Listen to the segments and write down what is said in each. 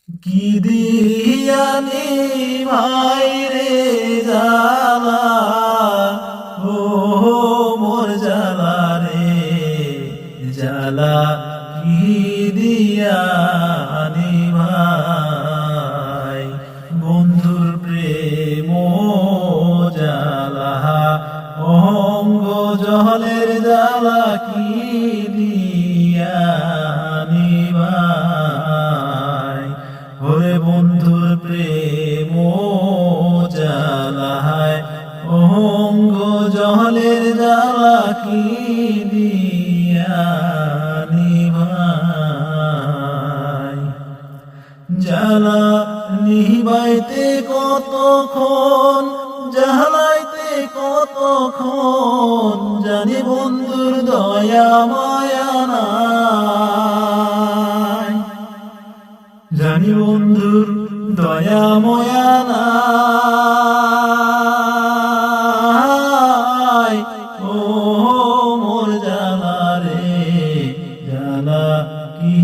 কি দিয়ানি ভাই রে জালা, ও মোর জালা রে জালা, কি দিয়ানি ভাই বন্ধুর প্রেম জালা, অঙ্গ জলের জালা, কি দিয়ানি ভাই ওরে বন্ধুর প্রেম জালায়, অঙ্গ জলের জ্বালা, কি দিয়ানি ভাই জ্বালা নিবাইতে কতক্ষণ, জ্বালাইতে কতক্ষণ, জানি বন্ধুর দয়া মায়া নাই, জানি বন্ধুর দয়া ময়া নাই, ও মোর জালা রে জালা, কি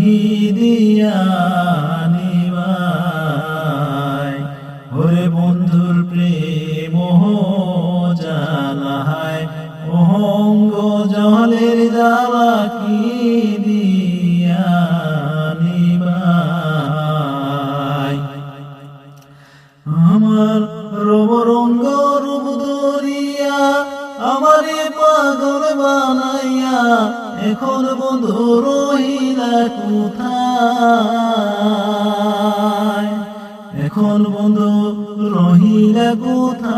দিয়ানি ভাই ওরে বন্ধুর প্রেম জালায়, অঙ্গ জলের জ্বালা, কি দিয়ানি ভাই আমার রবরঙ্গ রূপ ধরিয়া আমারে পাগল বানাইয়া, এখন বন্ধু রহিলা কোথায়, এখন বন্ধু রহিলা কোথায়,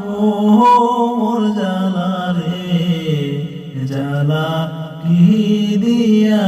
ও মোর জালা রে জালা, কি দিয়া